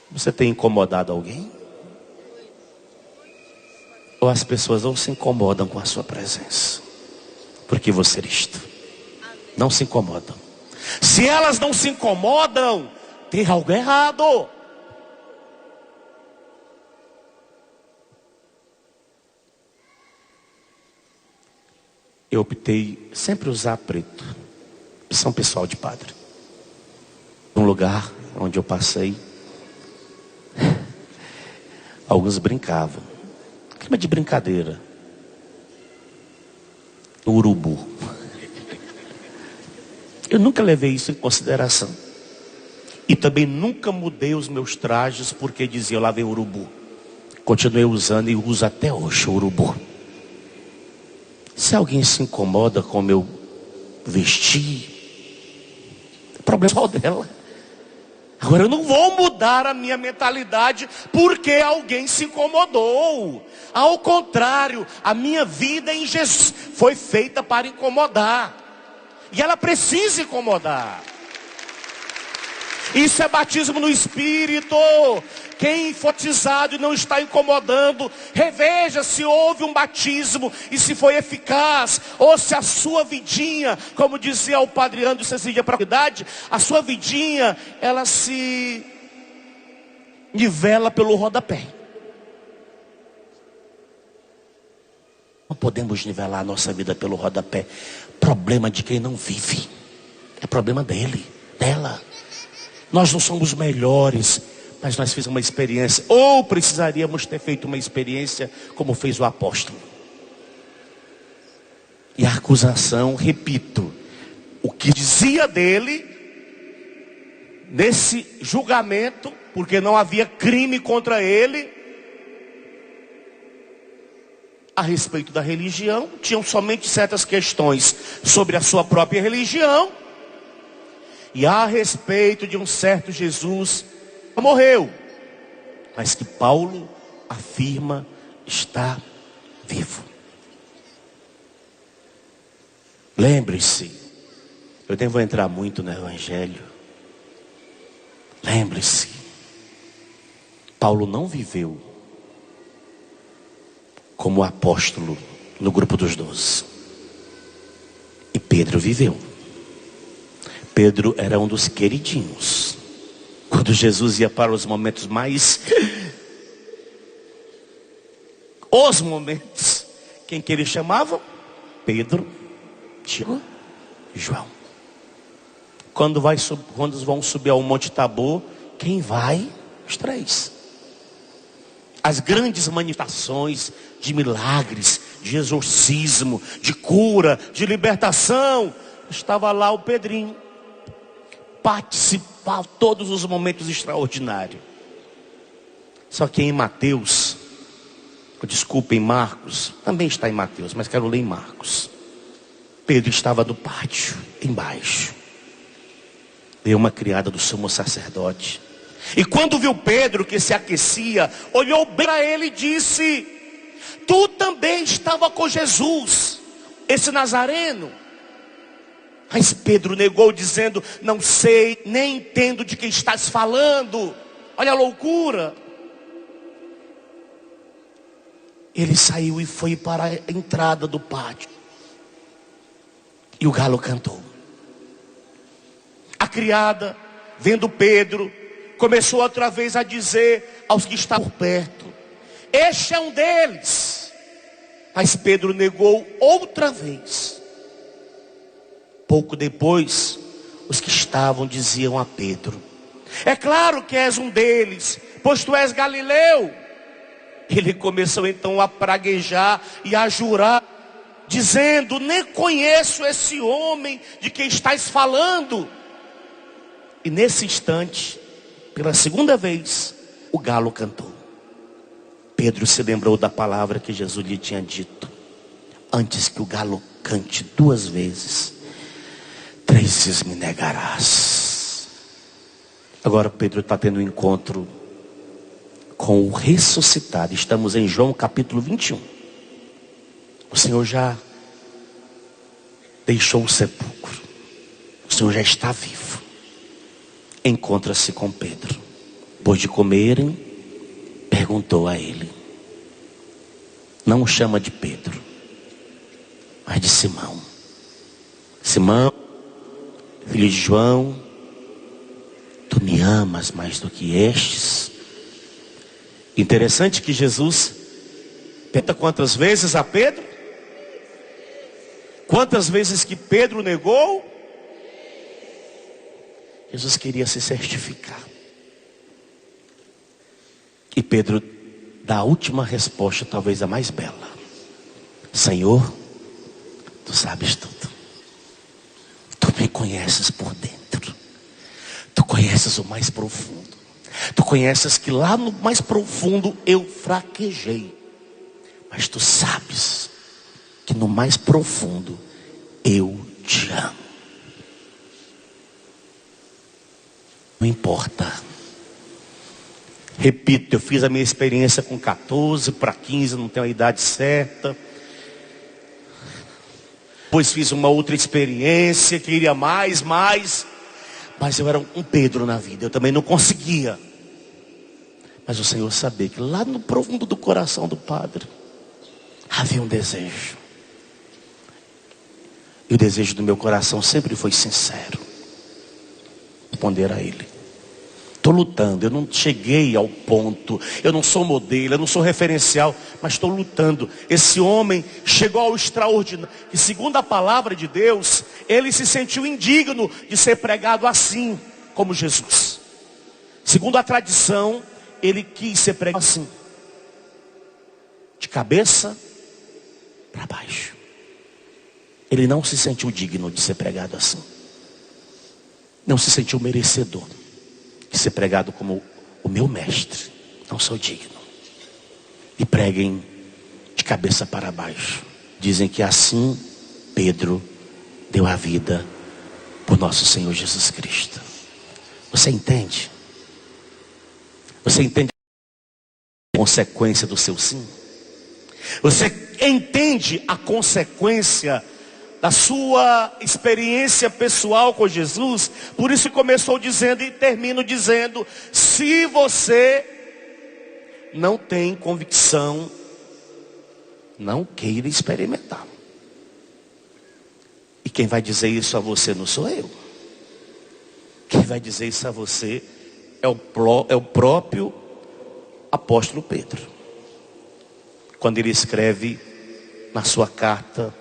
Você tem incomodado alguém? Ou as pessoas não se incomodam com a sua presença? Porque você é isto. Não se incomodam. Se elas não se incomodam, tem algo errado. Eu optei sempre usar preto. Opção pessoal de padre. Um lugar onde eu passei, alguns brincavam. Clima de brincadeira. O urubu. Eu nunca levei isso em consideração. E também nunca mudei os meus trajes porque dizia, lá vem o urubu. Continuei usando e uso até hoje o urubu. Se alguém se incomoda com o meu vestir, é problema só dela. Agora eu não vou mudar a minha mentalidade porque alguém se incomodou. Ao contrário, a minha vida em Jesus foi feita para incomodar. E ela precisa incomodar. Isso é batismo no Espírito. Quem for batizado e não está incomodando, reveja se houve um batismo e se foi eficaz, ou se a sua vidinha, como dizia o Padre André Cecília para a idade, a sua vidinha, ela se nivela pelo rodapé. Não podemos nivelar a nossa vida pelo rodapé. Problema de quem não vive. É problema dele, dela. Nós não somos melhores, mas nós fizemos uma experiência, ou precisaríamos ter feito uma experiência como fez o apóstolo. E a acusação, repito, o que dizia dele, nesse julgamento, porque não havia crime contra ele, a respeito da religião, tinham somente certas questões sobre a sua própria religião, e a respeito de um certo Jesus, morreu, mas que Paulo afirma está vivo. Lembre-se, eu nem vou entrar muito no Evangelho. Lembre-se, Paulo não viveu como apóstolo no grupo dos 12. E Pedro viveu. Pedro era um dos queridinhos. Quando Jesus ia para os momentos mais... os momentos, quem que ele chamava? Pedro, Tiago e João. Quando vão subir ao Monte Tabor, quem vai? Os 3. As grandes manifestações de milagres, de exorcismo, de cura, de libertação, estava lá o Pedrinho. Participar de todos os momentos extraordinários. Só que em Mateus, desculpa, em Marcos, também está em Mateus, mas quero ler em Marcos. Pedro estava no pátio, embaixo. Veio uma criada do sumo sacerdote. E quando viu Pedro que se aquecia, olhou bem para ele e disse: tu também estava com Jesus, esse Nazareno. Mas Pedro negou, dizendo: não sei, nem entendo de que estás falando. Olha a loucura. Ele saiu e foi para a entrada do pátio. E o galo cantou. A criada, vendo Pedro, começou outra vez a dizer aos que estavam por perto: este é um deles. Mas Pedro negou outra vez. Pouco depois, os que estavam diziam a Pedro: é claro que és um deles, pois tu és galileu. Ele começou então a praguejar e a jurar, dizendo: nem conheço esse homem de quem estás falando. E nesse instante, pela segunda vez, o galo cantou. Pedro se lembrou da palavra que Jesus lhe tinha dito: antes que o galo cante 2 vezes, 3 vezes me negarás. Agora Pedro está tendo um encontro com o ressuscitado. Estamos em João capítulo 21. O Senhor já deixou o sepulcro. O Senhor já está vivo. Encontra-se com Pedro. Depois de comerem, perguntou a ele. Não o chama de Pedro, mas de Simão. Simão, filho de João, tu me amas mais do que estes? Interessante que Jesus pergunta quantas vezes a Pedro? Quantas vezes que Pedro negou? Jesus queria se certificar. E Pedro dá a última resposta, talvez a mais bela. Senhor, tu sabes tudo. Tu me conheces por dentro. Tu conheces o mais profundo. Tu conheces que lá no mais profundo eu fraquejei. Mas tu sabes que no mais profundo eu te amo. Não importa. Repito, eu fiz a minha experiência com 14 para 15, não tenho a idade certa. Depois fiz uma outra experiência, queria mais. Mas eu era um Pedro na vida, eu também não conseguia. Mas o Senhor sabia que lá no profundo do coração do Padre havia um desejo. E o desejo do meu coração sempre foi sincero. Responder a Ele. Estou lutando, eu não cheguei ao ponto, eu não sou modelo, eu não sou referencial, mas estou lutando. Esse homem chegou ao extraordinário, e segundo a palavra de Deus, ele se sentiu indigno de ser pregado assim, como Jesus. Segundo a tradição, ele quis ser pregado assim, de cabeça para baixo. Ele não se sentiu digno de ser pregado assim. Não se sentiu merecedor de ser pregado como o meu mestre. Não sou digno. E preguem de cabeça para baixo. Dizem que assim Pedro deu a vida por nosso Senhor Jesus Cristo. Você entende? Você entende a consequência do seu sim? Você entende a consequência da sua experiência pessoal com Jesus? Por isso começou dizendo e termino dizendo: se você não tem convicção, não queira experimentar. E quem vai dizer isso a você não sou eu. Quem vai dizer isso a você é o próprio apóstolo Pedro. Quando ele escreve na sua carta,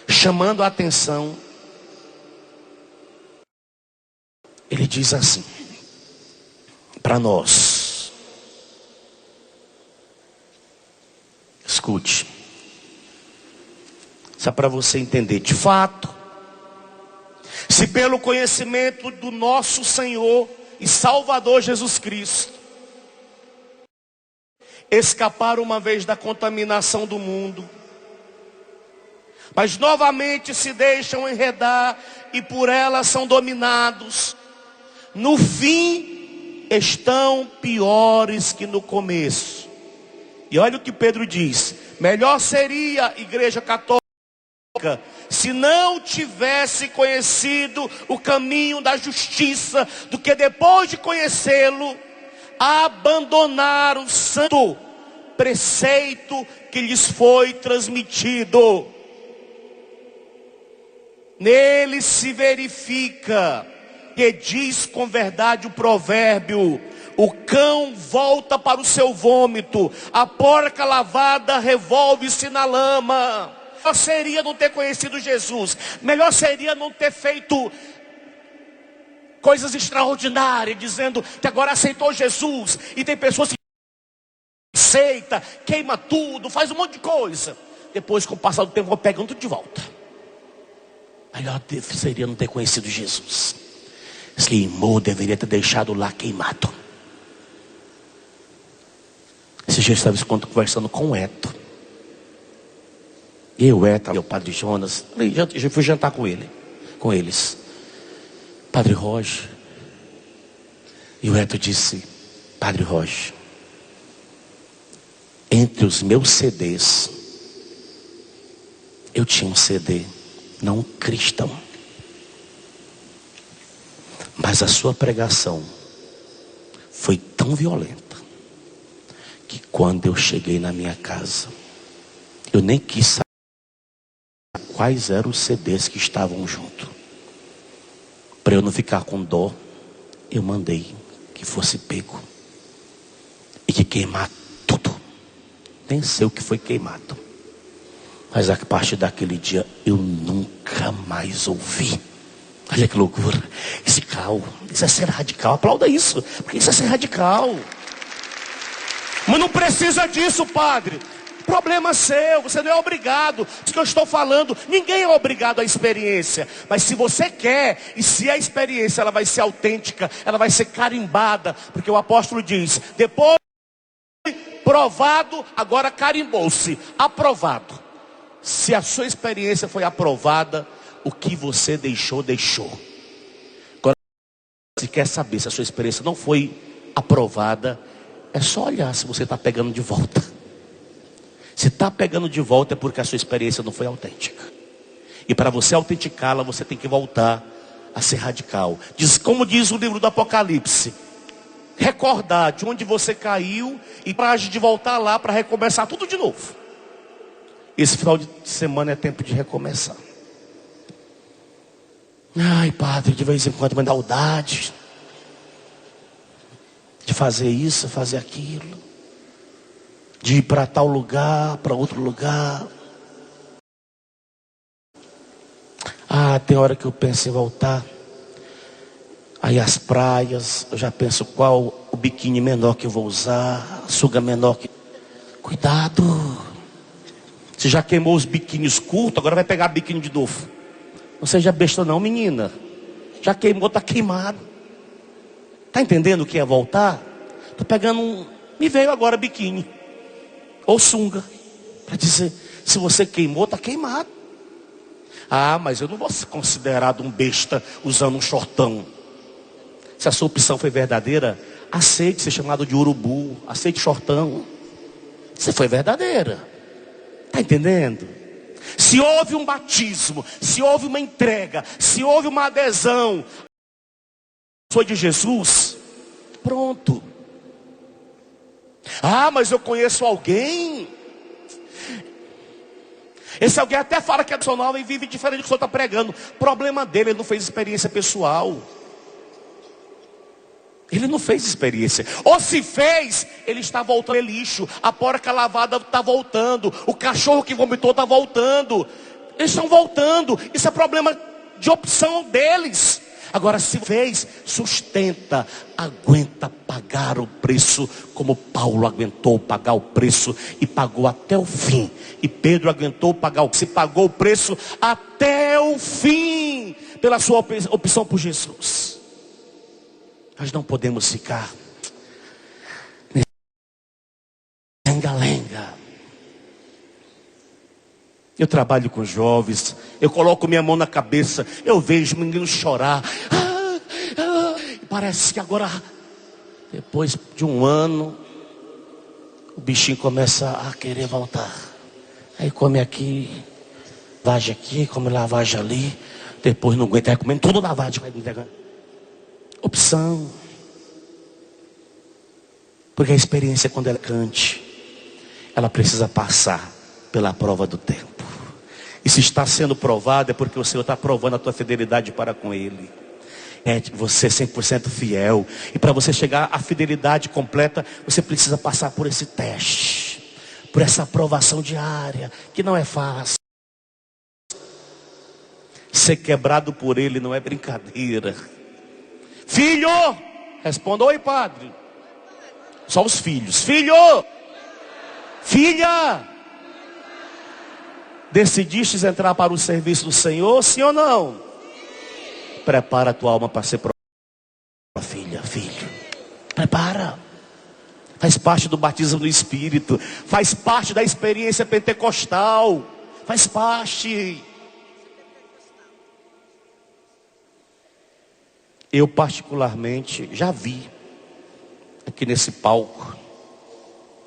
chamando a atenção, ele diz assim para nós. Escute. Só para você entender. De fato, se pelo conhecimento do nosso Senhor e Salvador Jesus Cristo escapar uma vez da contaminação do mundo, mas novamente se deixam enredar e por ela são dominados, no fim estão piores que no começo. E olha o que Pedro diz: melhor seria a Igreja Católica se não tivesse conhecido o caminho da justiça, do que depois de conhecê-lo, abandonar o santo preceito que lhes foi transmitido. Nele se verifica que diz com verdade o provérbio: o cão volta para o seu vômito, a porca lavada revolve-se na lama. Melhor seria não ter conhecido Jesus, melhor seria não ter feito coisas extraordinárias, dizendo que agora aceitou Jesus. E tem pessoas que aceita, queima tudo, faz um monte de coisa, depois com o passar do tempo vão pegando tudo de volta. Melhor seria não ter conhecido Jesus. Se queimou, deveria ter deixado lá queimado. Esse dia eu estava conversando com o Eto. E o Eta, o padre Jonas, já fui jantar com eles. Padre Roger. E o Eta disse: Padre Roger, entre os meus CDs, eu tinha um CD não cristão, mas a sua pregação foi tão violenta que quando eu cheguei na minha casa, eu nem quis saber quais eram os CDs que estavam junto. Para eu não ficar com dó, eu mandei que fosse pego e que queimar tudo. Nem sei o que foi queimado, mas a partir daquele dia eu nunca mais ouvi. Olha que loucura. Isso é ser radical. Aplauda isso, porque isso é ser radical. Mas não precisa disso, padre. Problema seu, você não é obrigado. Isso que eu estou falando, ninguém é obrigado à experiência. Mas se você quer, e se a experiência ela vai ser autêntica, ela vai ser carimbada, porque o apóstolo diz: depois provado, agora carimbou-se, aprovado. Se a sua experiência foi aprovada, o que você deixou. Agora, se quer saber se a sua experiência não foi aprovada, é só olhar se você está pegando de volta. Se está pegando de volta é porque a sua experiência não foi autêntica. E para você autenticá-la, você tem que voltar a ser radical. Como diz o livro do Apocalipse: recordar de onde você caiu e para de voltar lá para recomeçar tudo de novo. Esse final de semana é tempo de recomeçar. Ai, padre, de vez em quando me dá saudade de fazer isso, fazer aquilo, de ir para tal lugar, para outro lugar. Tem hora que eu penso em voltar. Aí as praias, eu já penso qual o biquíni menor que eu vou usar, a sunga menor que... Cuidado. Você já queimou os biquínis curtos, agora vai pegar biquíni de novo. Não seja besta não, menina. Já queimou, está queimado. Está entendendo o que é voltar? Estou pegando me veio agora biquíni ou sunga, para dizer: se você queimou, está queimado. Mas eu não vou ser considerado um besta usando um shortão. Se a sua opção foi verdadeira, aceite ser chamado de urubu, aceite shortão. Você foi verdadeira. Está entendendo? Se houve um batismo, se houve uma entrega, se houve uma adesão, foi de Jesus, pronto. Mas eu conheço alguém. Esse alguém até fala que é adicional e vive diferente do que o senhor está pregando. Problema dele, ele não fez experiência pessoal. Ele não fez experiência. Ou se fez, ele está voltando. É lixo. A porca lavada está voltando. O cachorro que vomitou está voltando. Eles estão voltando. Isso é problema de opção deles. Agora, se fez, sustenta, aguenta pagar o preço, como Paulo aguentou pagar o preço e pagou até o fim. E Pedro aguentou pagar se pagou o preço até o fim pela sua opção por Jesus. Nós não podemos ficar nesse lenga-lenga. Eu trabalho com jovens, eu coloco minha mão na cabeça, eu vejo meninos chorar. Parece que agora, depois de um ano, o bichinho começa a querer voltar. Aí come aqui, lavagem aqui, come lavagem ali. Depois não aguenta, vai comendo tudo lavagem. Opção. Porque a experiência, quando ela é cante, ela precisa passar pela prova do tempo. E se está sendo provado, é porque o Senhor está provando a tua fidelidade para com Ele. É você 100% fiel. E para você chegar à fidelidade completa, você precisa passar por esse teste, por essa aprovação diária, que não é fácil. Ser quebrado por Ele não é brincadeira. Filho, responda: oi, padre. Só os filhos. Filho, filha, decidistes entrar para o serviço do Senhor, sim ou não? Sim. Prepara a tua alma para ser filha, filho. Prepara. Faz parte do batismo do Espírito. Faz parte da experiência pentecostal. faz parte. Eu particularmente já vi aqui nesse palco,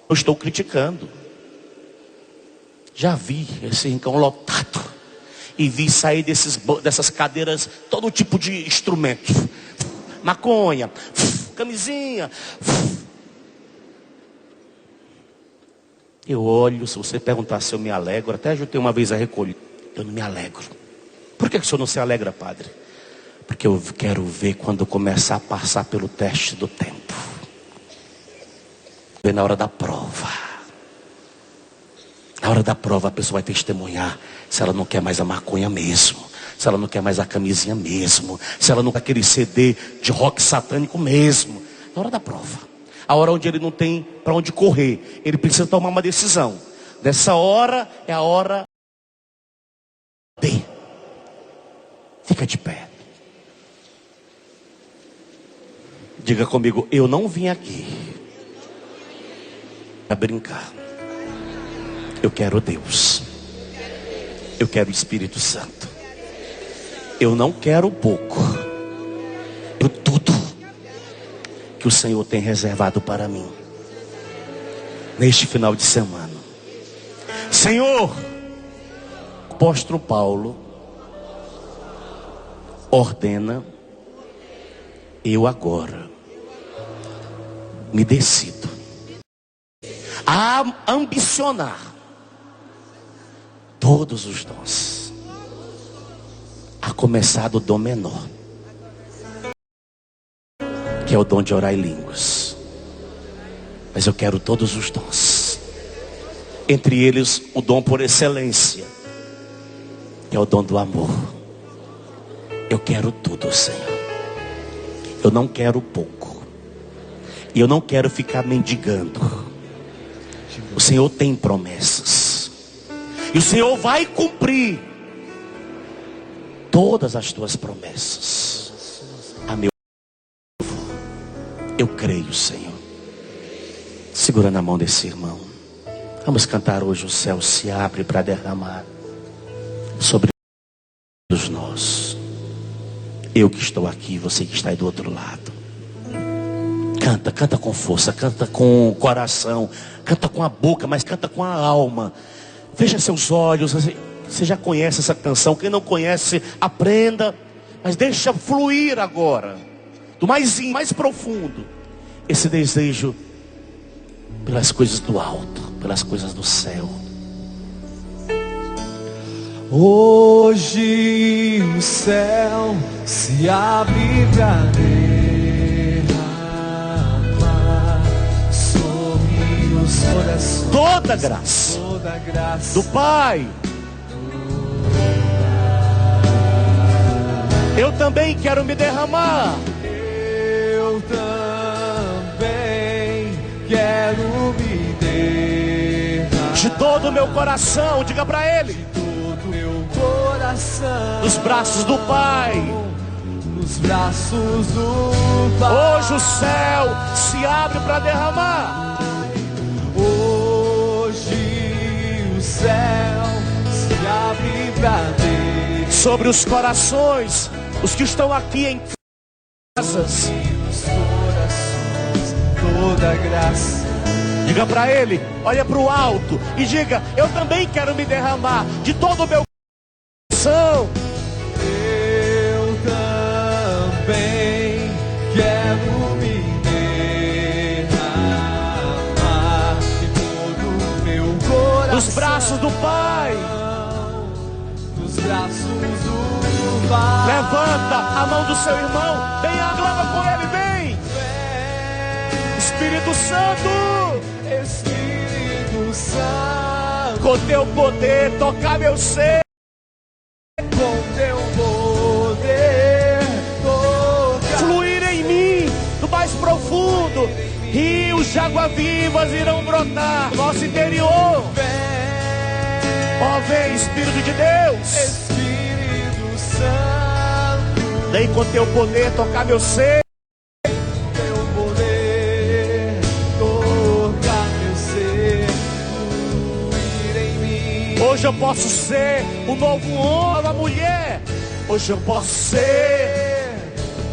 eu estou criticando, já vi esse rincão lotado e vi sair dessas cadeiras todo tipo de instrumento, maconha, camisinha. Eu olho, se você perguntar se eu me alegro, até eu tenho uma vez a recolher, eu não me alegro. Por que o senhor não se alegra, padre? Porque eu quero ver quando começar a passar pelo teste do tempo. Ver na hora da prova. Na hora da prova a pessoa vai testemunhar se ela não quer mais a maconha mesmo, se ela não quer mais a camisinha mesmo, se ela não quer aquele CD de rock satânico mesmo. Na hora da prova. A hora onde ele não tem para onde correr. Ele precisa tomar uma decisão. Nessa hora é a hora D. Fica de pé. Diga comigo, eu não vim aqui para brincar. Eu quero Deus. Eu quero o Espírito Santo. Eu não quero pouco. Eu tudo que o Senhor tem reservado para mim neste final de semana. Senhor, o apóstolo Paulo ordena, eu agora me decido a ambicionar todos os dons, a começar do dom menor, que é o dom de orar em línguas. Mas eu quero todos os dons, entre eles o dom por excelência, que é o dom do amor. Eu quero tudo, Senhor. Eu não quero pouco, e eu não quero ficar mendigando. O Senhor tem promessas, e o Senhor vai cumprir todas as tuas promessas. A meu povo, eu creio, Senhor. Segura na mão desse irmão. Vamos cantar hoje. O céu se abre para derramar sobre todos nós. Eu que estou aqui, você que está aí do outro lado. Canta, canta com força, canta com o coração, canta com a boca, mas canta com a alma. Veja seus olhos. Você já conhece essa canção. Quem não conhece, aprenda. Mas deixa fluir agora, do mais profundo, esse desejo pelas coisas do alto, pelas coisas do céu. Hoje o céu se abre pra derramar sobre os corações Toda graça do Pai. Eu também quero me derramar. Eu também quero me derramar De todo o meu coração, diga pra Ele. de todo meu coração Nos braços do Pai. nos braços do Pai. Hoje o céu se abre para derramar. Hoje o céu se abre pra derramar Sobre os corações, os que estão aqui em casas. os corações toda graça. Diga para Ele, olha para o alto e diga: eu também quero me derramar de todo o meu coração. Eu também quero me derramar de todo o meu coração. Nos braços do Pai. Nos braços do Pai. Levanta a mão do seu irmão, vem, aclama com ele, vem. Espírito Santo, Espírito Santo, com teu poder tocar meu ser. com teu poder tocar. Fluir em mim, do mais profundo. Rios de água vivas irão brotar no nosso interior. Ó, vem, Espírito de Deus. Espírito Santo, Vem com teu poder tocar meu ser. teu poder tocar meu ser, fluir em mim. Hoje eu posso ser um novo homem, uma mulher. Hoje eu posso ser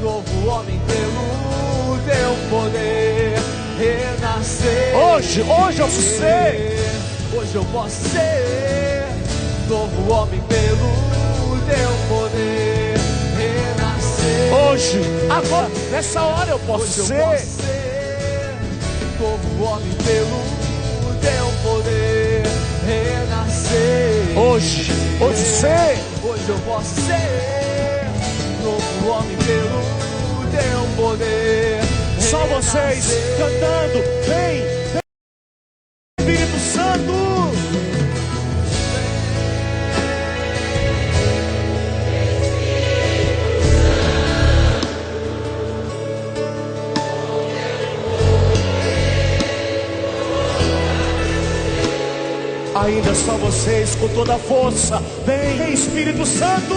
novo homem pelo teu poder. Renascer. Hoje eu posso ser. Hoje eu posso ser novo homem pelo teu poder. Renascer. Hoje, agora, nessa hora eu posso Hoje ser. eu posso ser novo homem pelo teu poder. Renascer. Hoje sei. Hoje eu posso ser novo homem pelo teu poder. Só vocês cantando. Vem, Espírito Santo. Ainda só vocês com toda a força. Vem, Espírito Santo.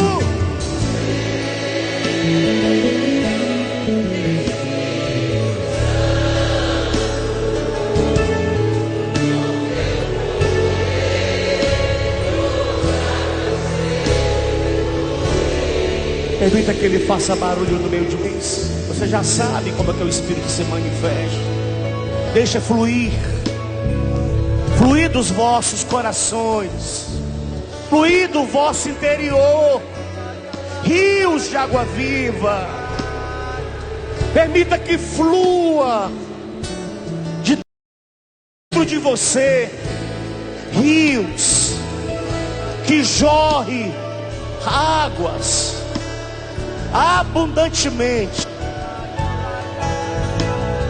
Permita que ele faça barulho no meio de vez. Você já sabe como é que o Espírito se manifesta. Deixa fluir. Fluir dos vossos corações. Fluir do vosso interior. Rios de água viva. Permita que flua de dentro de você. Rios. Que jorre águas abundantemente.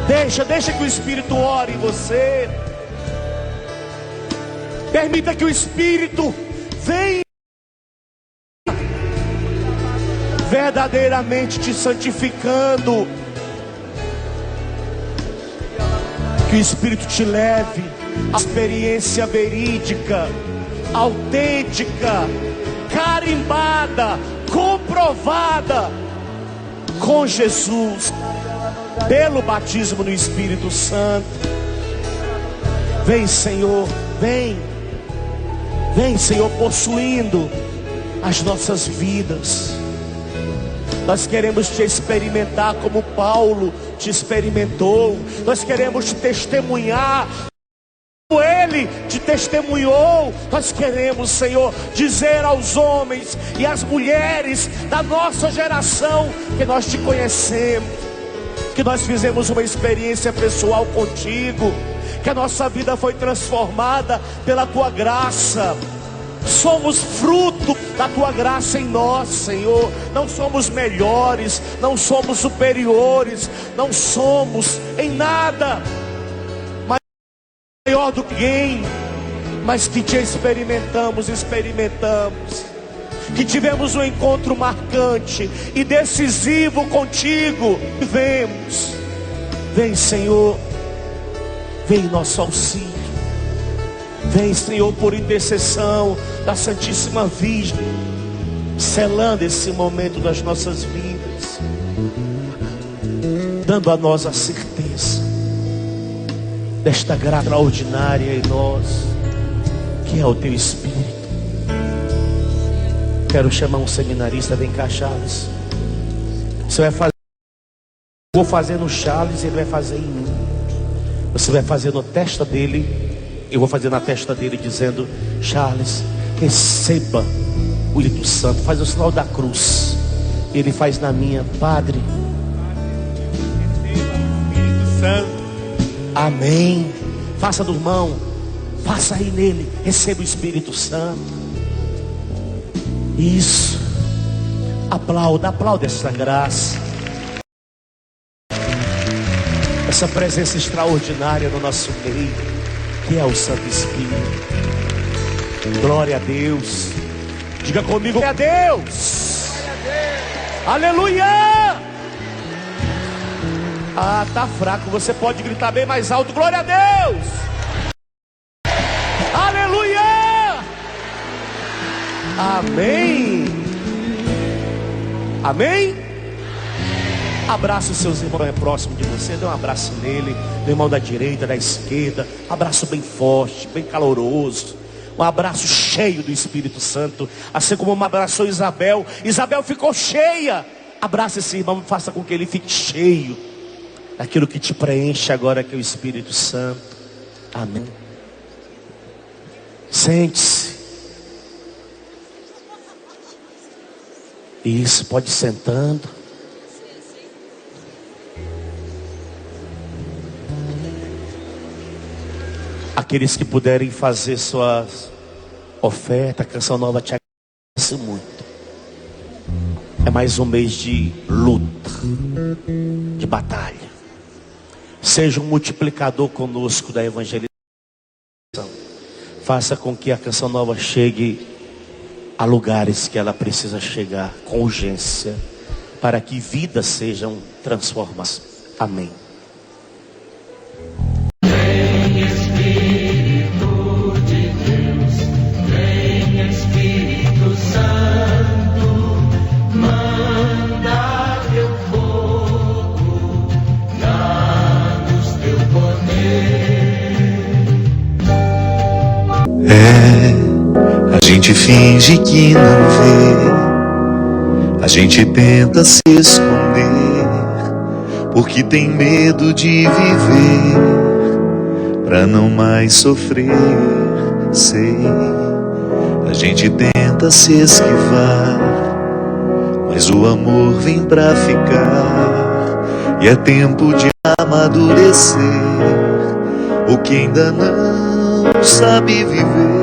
Deixa que o Espírito ore em você. Permita que o Espírito venha verdadeiramente te santificando. Que o Espírito te leve à experiência verídica, autêntica, carimbada, comprovada com Jesus pelo batismo no Espírito Santo. Vem, Senhor, vem, Senhor, possuindo as nossas vidas. Nós queremos te experimentar como Paulo te experimentou. Nós queremos te testemunhar como ele te testemunhou. Nós queremos, Senhor, dizer aos homens e às mulheres da nossa geração que nós te conhecemos, que nós fizemos uma experiência pessoal contigo, que a nossa vida foi transformada pela tua graça. Somos fruto da tua graça em nós, Senhor. Não somos melhores, não somos superiores, não somos em nada maior do que ninguém, mas que te experimentamos, que tivemos um encontro marcante e decisivo contigo. Vem, Senhor, vem nosso auxílio. Vem, Senhor, por intercessão da Santíssima Virgem, selando esse momento das nossas vidas, dando a nós a certeza desta graça extraordinária em nós, que é o teu Espírito. Quero chamar um seminarista. Vem cá, Charles. Você vai fazer, vou fazer no Charles, ele vai fazer em mim. Você vai fazer na testa dele, eu vou fazer na testa dele, dizendo: Charles, receba o Espírito Santo. Faz o sinal da cruz. Ele faz na minha: Padre, Espírito Santo. Amém. Faça do irmão, faça aí nele. Receba o Espírito Santo. Isso. Aplauda essa graça, essa presença extraordinária no nosso meio, que é o Santo Espírito. Glória a Deus. Diga comigo: glória a Deus. Aleluia. Ah, tá fraco. Você pode gritar bem mais alto: glória a Deus. Aleluia. Amém. Amém. Abraça os seus irmãos próximo de você. Dê um abraço nele, do irmão da direita, da esquerda. Abraço bem forte, bem caloroso. Um abraço cheio do Espírito Santo. Assim como abraçou Isabel. Isabel ficou cheia. Abraça esse irmão, faça com que ele fique cheio daquilo que te preenche agora, que é o Espírito Santo. Amém. Sente-se. Isso, pode ir sentando. Aqueles que puderem fazer suas ofertas, a Canção Nova te agradece muito. É mais um mês de luta, de batalha. Seja um multiplicador conosco da evangelização. Faça com que a Canção Nova chegue a lugares que ela precisa chegar com urgência, para que vidas sejam transformadas. Amém. Vem Espírito de Deus, vem Espírito Santo, manda teu fogo, dá-nos teu poder. A gente finge que não vê, a gente tenta se esconder, porque tem medo de viver, pra não mais sofrer, sei. A gente tenta se esquivar, mas o amor vem pra ficar, e é tempo de amadurecer, o que ainda não sabe viver.